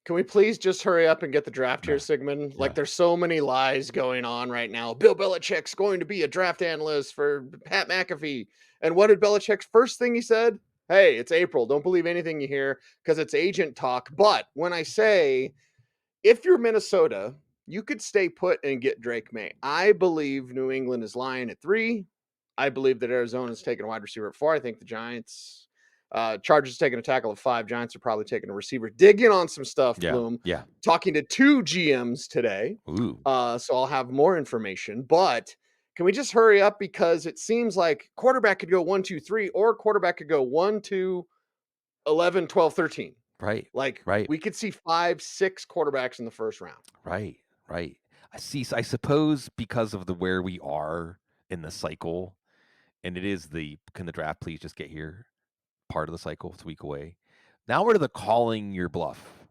Can we please just hurry up and get the draft here, Yeah. Sigmund? Like, Yeah. there's so many lies going on right now. Bill Belichick's going to be a draft analyst for Pat McAfee. And what did Belichick's first thing he said? Hey, it's April. Don't believe anything you hear because it's agent talk. But when I say, if you're Minnesota, you could stay put and get Drake May. I believe New England is lying at 3. I believe that Arizona's taking a wide receiver at 4. I think the Giants, Chargers taking a tackle at 5. Giants are probably taking a receiver. Digging on some stuff, Yeah. Bloom. Yeah. Talking to 2 GMs today, Ooh. so I'll have more information. But can we just hurry up because it seems like quarterback could go 1, 2, 3, or quarterback could go 1, 2, 11, 12, 13. Right. Like, Right. we could see 5, 6 quarterbacks in the first round. Right. Right. I suppose because of the where we are in the cycle, and it is the can the draft please just get here part of the cycle. It's a week away. Now we're to the calling your bluff.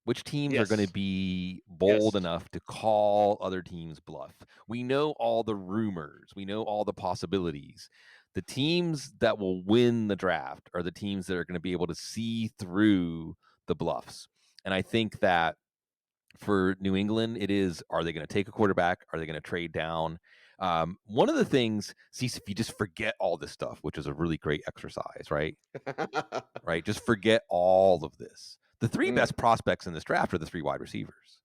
Which teams are going to Yes. be bold Yes. enough to call other teams bluff? We know all the rumors. We know all the possibilities. The teams that will win the draft are the teams that are going to be able to see through the bluffs. And I think that for New England, it is, are they going to take a quarterback? Are they going to trade down? One of the things, see, if you just forget all this stuff, which is a really great exercise, right? Right? Just forget all of this. The three Mm, best prospects in this draft are the 3 wide receivers,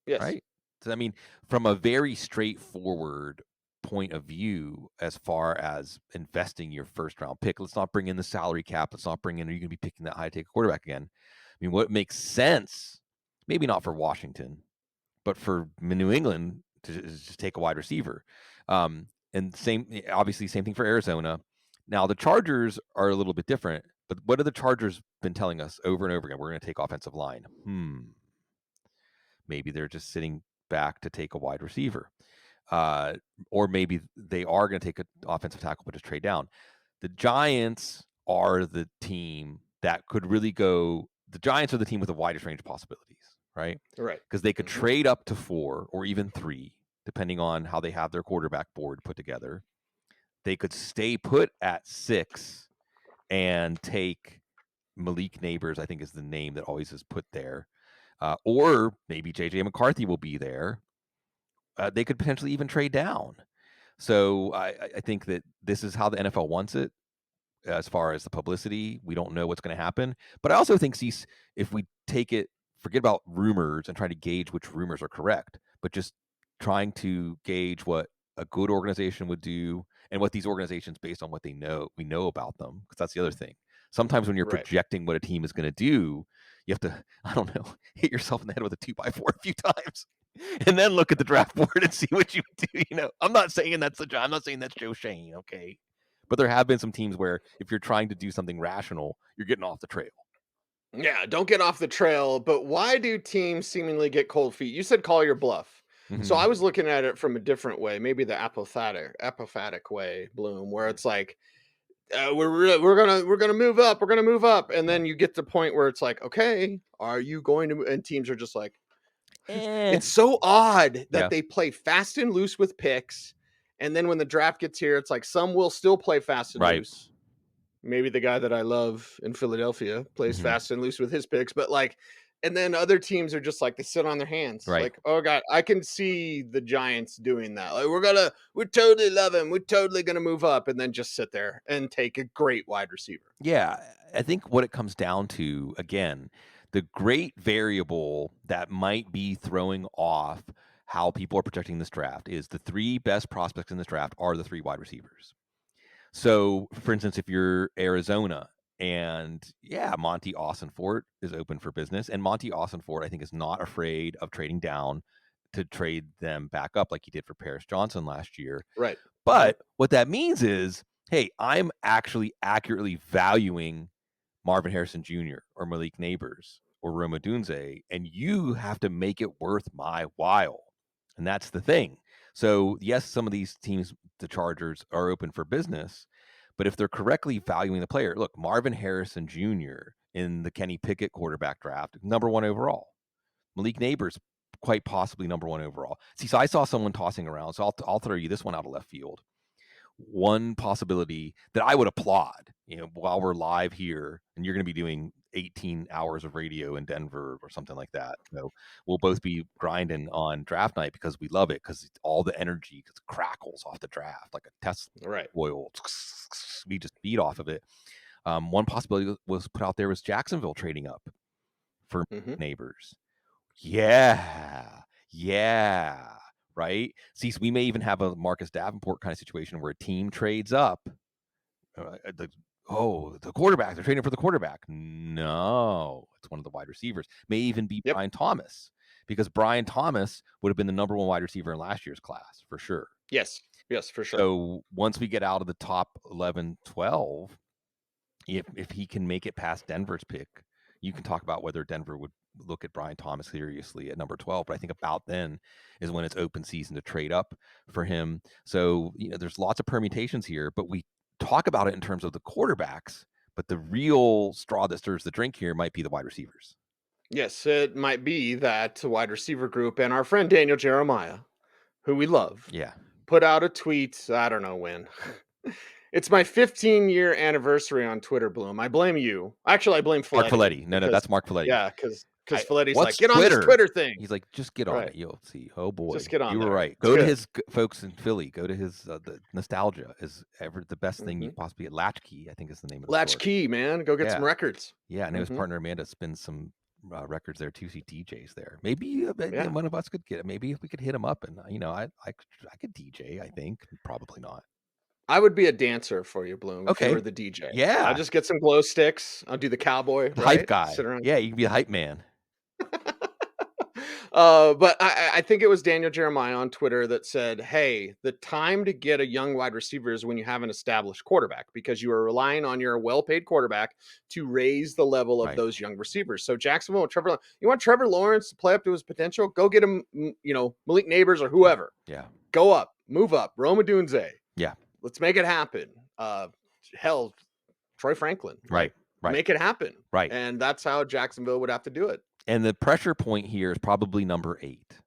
yes. right? So, I mean, from a very straightforward point of view, as far as investing your first round pick, let's not bring in the salary cap. Let's not bring in, are you going to be picking that high to take a quarterback again? I mean, what makes sense, maybe not for Washington, but for New England to just take a wide receiver. And obviously, same thing for Arizona. Now, the Chargers are a little bit different, but what have the Chargers been telling us over and over again? We're going to take offensive line. Maybe they're just sitting back to take a wide receiver. Uh, or maybe they are going to take an offensive tackle, but just trade down. The Giants are the team that could really go. The Giants are the team with the widest range of possibilities, right? Right. Because they could Mhm. trade up to 4 or even 3, depending on how they have their quarterback board put together. They could stay put at 6 and take Malik Neighbors, I think is the name that always is put there. Or maybe JJ McCarthy will be there. They could potentially even trade down. So I think that this is how the NFL wants it as far as the publicity. We don't know what's going to happen. But I also think, Cease, if we take it, forget about rumors and try to gauge which rumors are correct, but just trying to gauge what a good organization would do and what these organizations, based on what we know about them, because that's the other thing. Sometimes when you're Right. projecting what a team is going to do, you have to, I don't know, hit yourself in the head with a 2x4 a few times and then look at the draft board and see what you do. I'm not saying that's I'm not saying that's Joe Shane, okay? But there have been some teams where if you're trying to do something rational, you're getting off the trail. Yeah, don't get off the trail, but why do teams seemingly get cold feet? You said call your bluff. So I Mm-hmm. was looking at it from a different way, maybe the apophatic way, Bloom, where it's like we're gonna move up, we're gonna move up, and Yeah. then you get to the point where it's like, okay, are you going to? And teams are just like, Eh. it's so odd that Yeah. they play fast and loose with picks, and then when the draft gets here, it's like some will still play fast and Right. loose. Maybe the guy that I love in Philadelphia plays Mm-hmm. fast and loose with his picks, but like, and then other teams are just like they sit on their hands. Right. Like, oh god, I can see the Giants doing that. Like, we totally love him. We're totally gonna move up, and then just sit there and take a great wide receiver. Yeah. I think what it comes down to, again, the great variable that might be throwing off how people are projecting this draft is the 3 best prospects in this draft are the 3 wide receivers. So, for instance, if you're Arizona and yeah, Monty Austin-Fort is open for business, and Monty Austin-Fort, I think, is not afraid of trading down to trade them back up like he did for Paris Johnson last year. Right. But Right. what that means is, hey, I'm actually accurately valuing Marvin Harrison Jr. or Malik Neighbors or Roma Dunze, and you have to make it worth my while. And that's the thing. So, yes, some of these teams, the Chargers, are open for business, but if they're correctly valuing the player, look, Marvin Harrison Jr. in the Kenny Pickett quarterback draft, number 1 overall. Malik Neighbors, quite possibly number 1 overall. See, so I saw someone tossing around, so I'll throw you this one out of left field. One possibility that I would applaud, while we're live here and you're going to be doing 18 hours of radio in Denver or something like that. So we'll both be grinding on draft night because we love it, because all the energy crackles off the draft like a Tesla Right. oil. We just feed off of it. One possibility was put out there was Jacksonville trading up for Hmm. neighbors. Yeah. Yeah. Right. See, so we may even have a Marcus Davenport kind of situation where a team trades up. The quarterback, they're trading for the quarterback. No, it's one of the wide receivers. May even be Yep. Brian Thomas, because Brian Thomas would have been the number one wide receiver in last year's class for sure. Yes. Yes, for sure. So once we get out of the top 11, 12, if he can make it past Denver's pick, you can talk about whether Denver would look at Brian Thomas seriously at number 12. But I think about then is when it's open season to trade up for him. So, there's lots of permutations here, but we talk about it in terms of the quarterbacks, but the real straw that stirs the drink here might be the wide receivers. Yes, it might be that wide receiver group, and our friend Daniel Jeremiah, who we love, Yeah. put out a tweet. I don't know when. It's my 15-year anniversary on Twitter, Bloom. I blame you. Actually, I blame Mark Folletti Folletti. No, because that's Mark Folletti. yeah, because Folletti's like, What's get on this Twitter? Twitter thing. He's like, just get on Right. it. You'll see. Oh boy, Just get on you were there. right. It's Go to good. his folks in Philly. Go to his the nostalgia is ever the best thing you Hmm. could possibly get. Latchkey, I think, is the name of the store. Latchkey, man. Go get some Yeah, records. yeah. And his Hmm. partner Amanda spins some records there too. See DJs there. Maybe Yeah. one of us could get it. Maybe if we could hit him up, and I could DJ. I think probably not. I would be a dancer for you, Bloom, if you Okay. were the DJ. I'll Yeah, just get some glow sticks. I'll do the cowboy, the hype right? guy. Sit around. Yeah, you can be a hype man. But I think it was Daniel Jeremiah on Twitter that said, "Hey, the time to get a young wide receiver is when you have an established quarterback, because you are relying on your well-paid quarterback to raise the level of Right. those young receivers." So Jacksonville, you want Trevor Lawrence to play up to his potential? Go get him, Malik Neighbors or whoever. Yeah. Go up, move up, Rome Odunze. Yeah. Let's make it happen. Hell, Troy Franklin, Right. like, Right. make it happen. Right. And that's how Jacksonville would have to do it. And the pressure point here is probably number 8.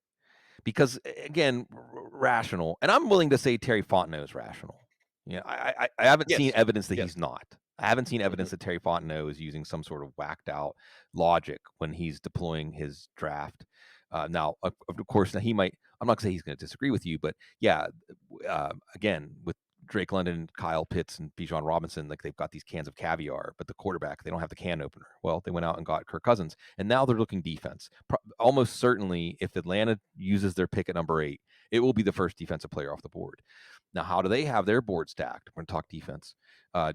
Because again, rational, and I'm willing to say Terry Fontenot is rational. I haven't seen Yes. evidence that Yes. he's not. I haven't seen Mhm. evidence that Terry Fontenot is using some sort of whacked out logic when he's deploying his draft. Now, of course, now he might. I'm not gonna say he's going to disagree with you, but yeah, again, with Drake London, Kyle Pitts, and Bijan Robinson, like they've got these cans of caviar, but the quarterback, they don't have the can opener. Well, they went out and got Kirk Cousins, and now they're looking defense. Almost certainly, if Atlanta uses their pick at number 8, it will be the first defensive player off the board. Now, how do they have their board stacked? We're going to talk defense.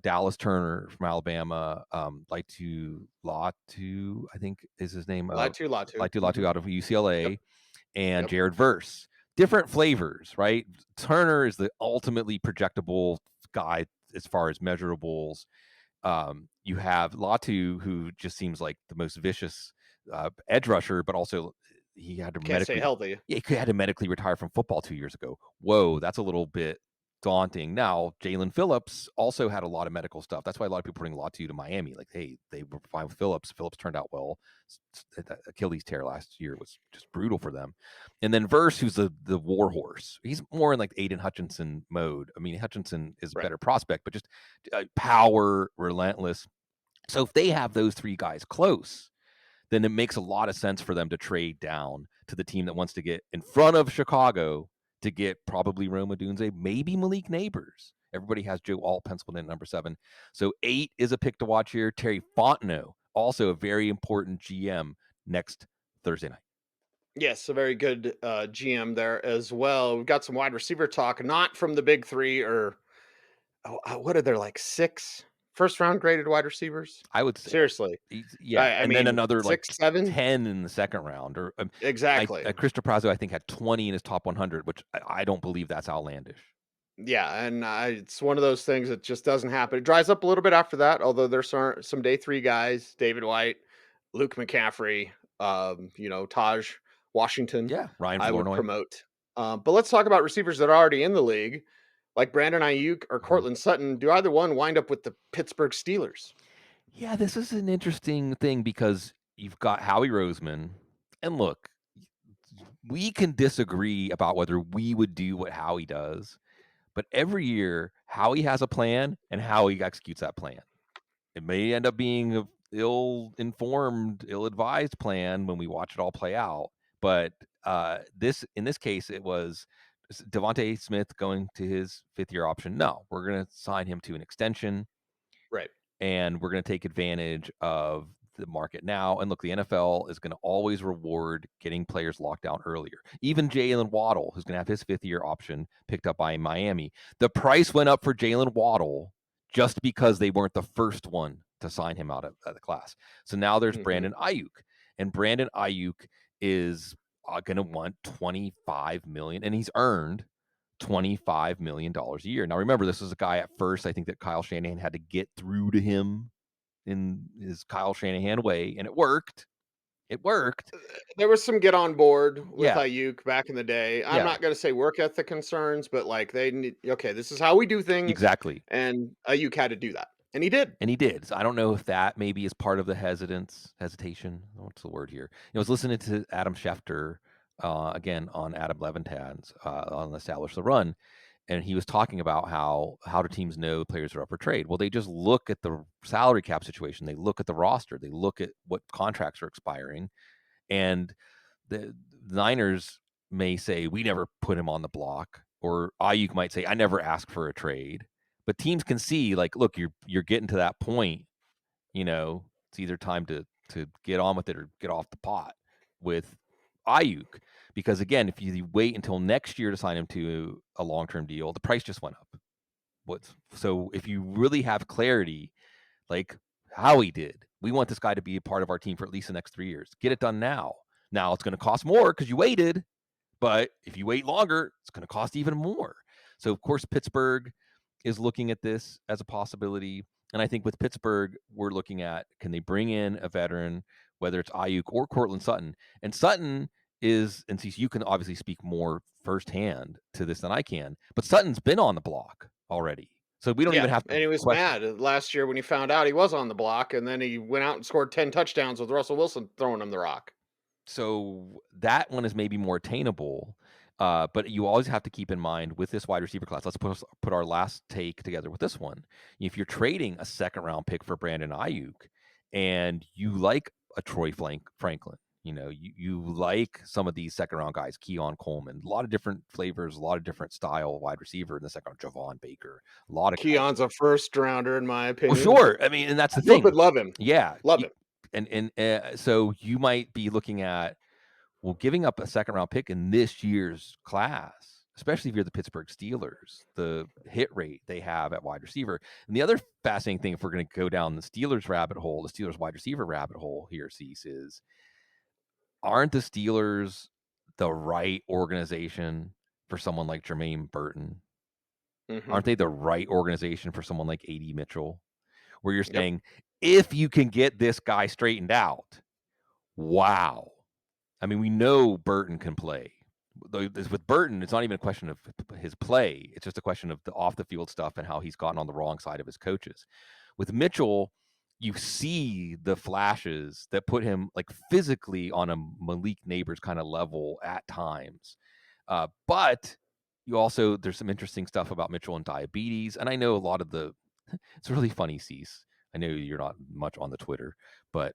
Dallas Turner from Alabama, Latu, I think is his name. Latu, Latu. Latu out of Yep. UCLA, and Yep. Jared Verse. Different flavors, right? Turner is the ultimately projectable guy as far as measurables. You have Latu, who just seems like the most vicious edge rusher, but also he had to Can't stay medically, healthy. yeah, he had to medically retire from football 2 years ago. Whoa, that's a little bit daunting. Now, Jalen Phillips also had a lot of medical stuff. That's why a lot of people bring Latu to Miami. Like, hey, they were fine with Phillips. Phillips turned out well. That Achilles tear last year was just brutal for them. And then Verse, who's the war horse. He's more in like Aiden Hutchinson mode. I mean, Hutchinson is a Right. better prospect, but just power, relentless. So if they have those 3 guys close, then it makes a lot of sense for them to trade down to the team that wants to get in front of Chicago to get probably Rome Odunze, maybe Malik Neighbors. Everybody has Joe Alt penciled in at number 7. So 8 is a pick to watch here. Terry Fontenot, also a very important GM next Thursday night. Yes, a very good GM there as well. We've got some wide receiver talk, not from the big 3, or what are there, like 6 first round graded wide receivers? I would say, Seriously. yeah, I and then mean, another like 6, 7? 10 in the second round. Or Exactly. Chris Prazo, I think, had 20 in his top 100, which I don't believe that's outlandish. Yeah, and it's one of those things that just doesn't happen. It dries up a little bit after that, although there's some day 3 guys, David White, Luke McCaffrey, Taj Washington, Yeah, Ryan I would Flournoy. promote. But let's talk about receivers that are already in the league, like Brandon Ayuk or Mhm. Cortland Sutton. Do either one wind up with the Pittsburgh Steelers? Yeah, this is an interesting thing because you've got Howie Roseman, and look, we can disagree about whether we would do what Howie does, but every year Howie has a plan and Howie executes that plan. It may end up being ill-informed, ill-advised plan when we watch it all play out. But this in this case, it was Devontae Smith going to his 5th-year option. No, we're going to sign him to an extension, Right. and we're going to take advantage of the market now. And look, the NFL is going to always reward getting players locked down earlier. Even Jalen Waddle, who's going to have his 5th-year option picked up by Miami, the price went up for Jalen Waddle just because they weren't the first one to sign him out of the class. So now there's Hmm. Brandon Ayuk, and Brandon Ayuk is going to want 25 million, and he's earned $25 million a year. Now, remember, this is a guy at first, I think that Kyle Shanahan had to get through to him in his Kyle Shanahan way, and it worked. It worked. There was some get on board with Yeah, Ayuk back in the day. I'm yeah, not going to say work ethic concerns, but like they need, okay, this is how we do things. exactly. And Ayuk had to do that. And he did. And he did. So I don't know if that maybe is part of the hesitation. What's the word here? I was listening to Adam Schefter again on Adam Levintan's on Establish the Run, and he was talking about how do teams know players are up for trade? Well, they just look at the salary cap situation. They look at the roster. They look at what contracts are expiring, and the Niners may say we never put him on the block, or Ayuk might say I never asked for a trade. But teams can see like, look, you're getting to that point. It's either time to get on with it or get off the pot with Ayuk. Because again, if you wait until next year to sign him to a long term deal, the price just went up. So if you really have clarity, like Howie did, we want this guy to be a part of our team for at least the next 3 years. Get it done now. Now it's going to cost more because you waited, but if you wait longer, it's going to cost even more. So, of course, Pittsburgh is looking at this as a possibility. And I think with Pittsburgh, we're looking at can they bring in a veteran, whether it's Ayuk or Cortland Sutton? And Sutton is, and Cecil, you can obviously speak more firsthand to this than I can, but Sutton's been on the block already. So we don't even Yeah. have to And he was question. mad last year when he found out he was on the block. And then he went out and scored 10 touchdowns with Russell Wilson throwing him the rock. So that one is maybe more attainable. But you always have to keep in mind with this wide receiver class. Let's put our last take together with this one. If you're trading a 2nd-round pick for Brandon Ayuk, and you like a Franklin, you like some of these 2nd-round guys, Keon Coleman, a lot of different flavors, a lot of different style wide receiver in the second round, Javon Baker, a lot of guys. Keon's a first rounder, in my Well, opinion, but sure. I mean, and that's I the thing. flippin' love him. Yeah, Love him. and so you might be looking at giving up a 2nd-round pick in this year's class, especially if you're the Pittsburgh Steelers, the hit rate they have at wide receiver. And the other fascinating thing, if we're going to go down the Steelers rabbit hole, the Steelers wide receiver rabbit hole here, Cease, is aren't the Steelers the right organization for someone like Jermaine Burton? Hmm. Aren't they the right organization for someone like A.D. Mitchell? Where you're Yep. saying, if you can get this guy straightened out, wow. I mean, we know Burton can play. With Burton, it's not even a question of his play. It's just a question of the off the field stuff and how he's gotten on the wrong side of his coaches. With Mitchell, you see the flashes that put him like physically on a Malik Neighbors kind of level at times. But you also, there's some interesting stuff about Mitchell and diabetes. And I know a lot of it's really funny, Cease. I know you're not much on the Twitter, but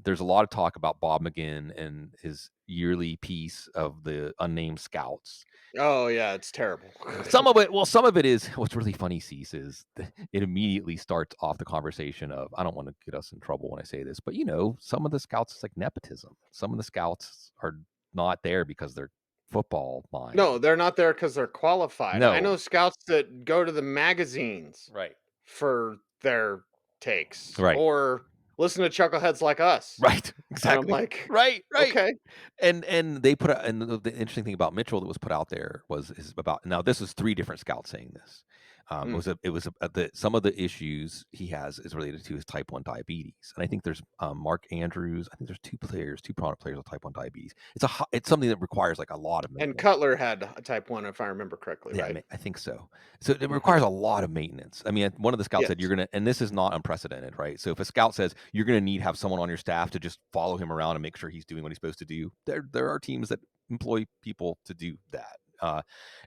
there's a lot of talk about Bob McGinn and his yearly piece of the unnamed scouts. Oh, yeah, it's terrible. Some of it is what's really funny, Cease, is it immediately starts off the conversation of, I don't want to get us in trouble when I say this, but some of the scouts, it's like nepotism. Some of the scouts are not there because they're football mind. No, they're not there because 'cause they're qualified. I No. know scouts that go to the magazines Right. for their takes Right. or listen to chuckleheads like us, Right, and I'm exactly. like, Right, right. "Okay." And they put out, and the interesting thing about Mitchell that was put out there is about, now this is 3 different scouts saying this. Mm, It was some of the issues he has is related to his type 1 diabetes. And I think there's Mark Andrews. I think there's 2 prominent players with type 1 diabetes. It's something that requires like a lot of and maintenance. Cutler had a type 1, if I remember correctly, Yeah, right? I think so. So it Mhm. requires a lot of maintenance. I mean, one of the scouts said you're Yes. gonna, and this is not unprecedented, right? So if a scout says you're gonna need have someone on your staff to just follow him around and make sure he's doing what he's supposed to do, there are teams that employ people to do that.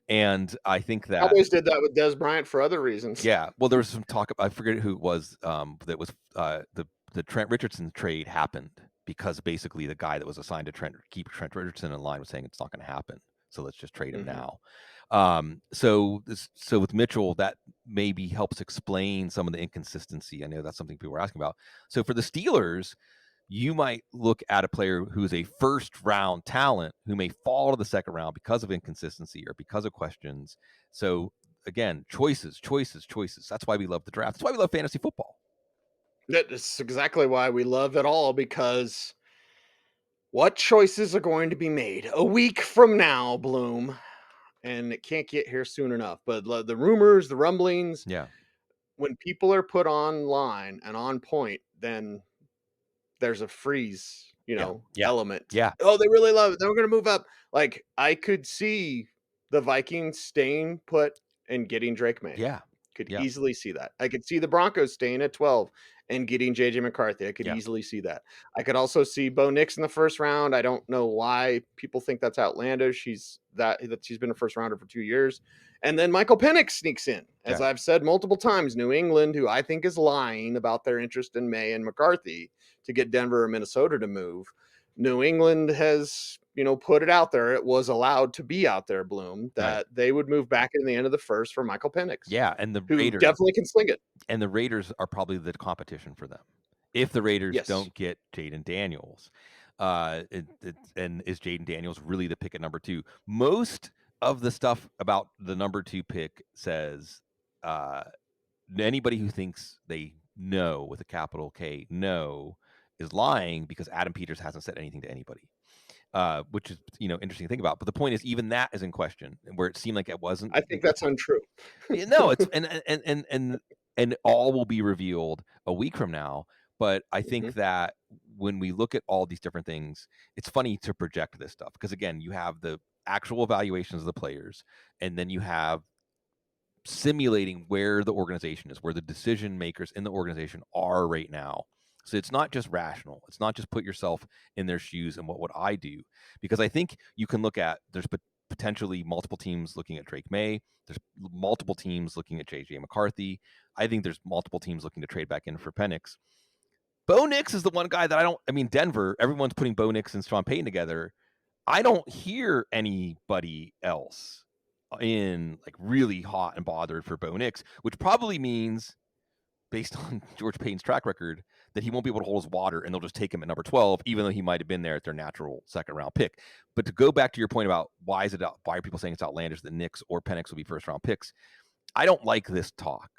And I think that, Cowboys did that with Des Bryant for other reasons. yeah, well, there was some talk. I forget who it was that was the the Trent Richardson trade happened because basically the guy that was assigned to keep Trent Richardson in line was saying it's not going to happen. So let's just trade him Hmm. now. So with Mitchell, that maybe helps explain some of the inconsistency. I know that's something people were asking about. So for the Steelers, you might look at a player who's a first round talent who may fall to the second round because of inconsistency or because of questions. So again, choices, choices, choices. That's why we love the draft. That's why we love fantasy football. That's exactly why we love it all, because what choices are going to be made a week from now, Bloom? And it can't get here soon enough. But the rumors, the rumblings, Yeah. when people are put online and on point, then there's a freeze, Yeah. Yeah. element. Yeah. Oh, they really love it. They're going to move up. Like, I could see the Vikings staying put and getting Drake May. Yeah. Could Yeah. easily see that. I could see the Broncos staying at 12 and getting JJ McCarthy. I could Yeah. easily see that. I could also see Bo Nix in the first round. I don't know why people think that's outlandish. She's been a first rounder for 2 years. And then Michael Penix sneaks in. As Yeah. I've said multiple times, New England, who I think is lying about their interest in May and McCarthy to get Denver or Minnesota to move. New England has, put it out there. It was allowed to be out there, Bloom, Right. that they would move back in the end of the first for Michael Penix, Yeah. And who definitely can sling it. the Raiders are probably the competition for them. If the Raiders Yes. don't get Jayden Daniels, and is Jayden Daniels really the pick at number 2? Most of the stuff about the number 2 pick says uh, anybody who thinks they know with a capital K no is lying because Adam Peters hasn't said anything to anybody. Which is interesting to think about. But the point is, even that is in question, where it seemed like it wasn't I in think that's question. untrue. No, it's and all will be revealed a week from now. But I think Mhm. that when we look at all these different things, it's funny to project this stuff because again, you have the actual evaluations of the players, and then you have simulating where the organization is, where the decision makers in the organization are right now. So it's not just rational. It's not just put yourself in their shoes and what would I do? Because I think you can look at there's potentially multiple teams looking at Drake May. There's multiple teams looking at JJ McCarthy. I think there's multiple teams looking to trade back in for Penix. Bo Nix is the one guy that I mean, Denver, everyone's putting Bo Nix and Sean Payton together. I don't hear anybody else in like really hot and bothered for Bo Nix, which probably means, based on George Payton's track record, that he won't be able to hold his water and they'll just take him at number 12, even though he might have been there at their natural second round pick. But to go back to your point about why are people saying it's outlandish that Nix or Penix will be first round picks, I don't like this talk.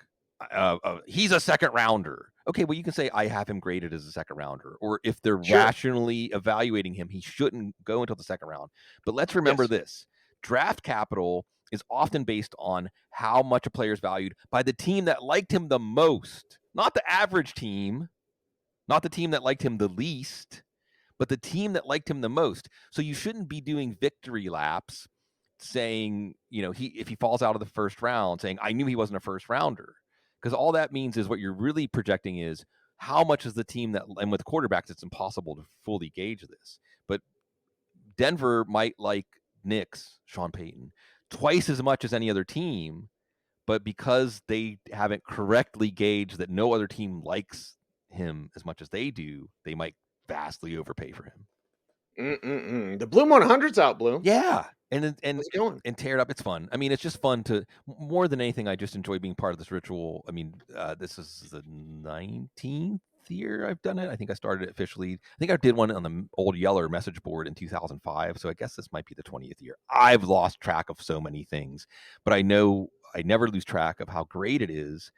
He's a second rounder. Okay, well, you can say I have him graded as a second rounder, or if they're Sure. rationally evaluating him, he shouldn't go until the second round. But let's remember Yes. this: draft capital is often based on how much a player is valued by the team that liked him the most, not the average team, not the team that liked him the least, but the team that liked him the most. So you shouldn't be doing victory laps saying, if he falls out of the first round, saying, I knew he wasn't a first rounder. Because all that means is what you're really projecting is how much is the team that, and with quarterbacks, it's impossible to fully gauge this. But Denver might like Knicks, Sean Payton, twice as much as any other team. But because they haven't correctly gauged that no other team likes him as much as they do, they might vastly overpay for him. Mm-mm-mm. The Bloom 100's out, Bloom. Yeah, and How's it going? and tear it up. It's fun. I mean, it's just fun to more than anything. I just enjoy being part of this ritual. I mean, this is the 19th year I've done it. I think I started it officially. I think I did one on the old Yeller message board in 2005. So I guess this might be the 20th year. I've lost track of so many things, but I know I never lose track of how great it is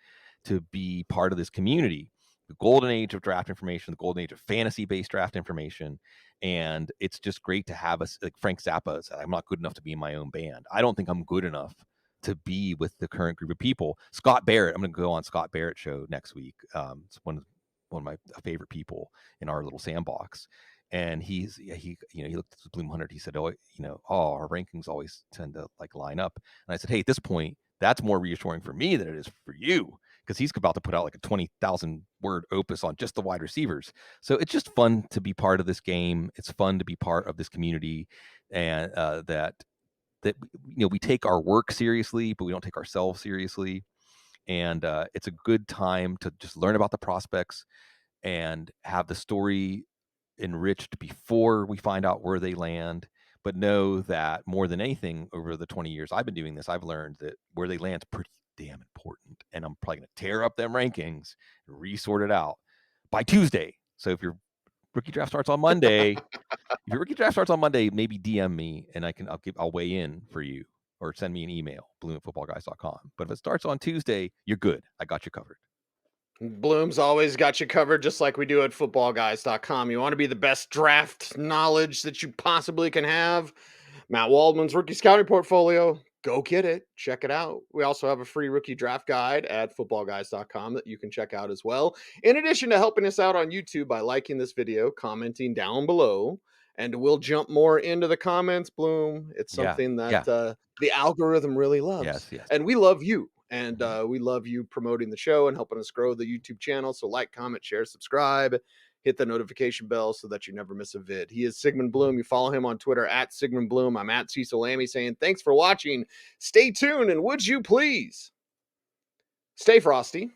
to be part of this community. The golden age of draft information, the golden age of fantasy-based draft information, and it's just great to have us. Like Frank Zappa said, I'm not good enough to be in my own band. I don't think I'm good enough to be with the current group of people. Scott Barrett, I'm going to go on Scott Barrett show next week. It's one of my favorite people in our little sandbox. And he looked at the Bloom 100. He said, our rankings always tend to like line up. And I said, hey, at this point, that's more reassuring for me than it is for you, because he's about to put out like a 20,000 word opus on just the wide receivers. So it's just fun to be part of this game. It's fun to be part of this community, and that we take our work seriously, but we don't take ourselves seriously. And it's a good time to just learn about the prospects. and have the story enriched before we find out where they land. But know that more than anything, over the 20 years I've been doing this, I've learned that where they land's pretty damn important. And I'm probably going to tear up them rankings and resort it out by Tuesday. So if your rookie draft starts on Monday, maybe DM me and I'll weigh in for you, or send me an email, bloom@footballguys.com. But if it starts on Tuesday, you're good. I got you covered. Bloom's always got you covered, just like we do at footballguys.com. You want to be the best draft knowledge that you possibly can have? Matt Waldman's rookie scouting portfolio. Go get it. Check it out. We also have a free rookie draft guide at footballguys.com that you can check out as well. In addition to helping us out on YouTube by liking this video, commenting down below, and we'll jump more into the comments, Bloom. It's Yeah. something Yeah. that the algorithm really loves. Yes. Yes. And we love you. And Mhm. we love you promoting the show and helping us grow the YouTube channel. So like, comment, share, subscribe, hit the notification bell so that you never miss a vid. He is Sigmund Bloom. You follow him on Twitter at Sigmund Bloom. I'm at Cecil Lammey saying thanks for watching. Stay tuned, and would you please stay frosty.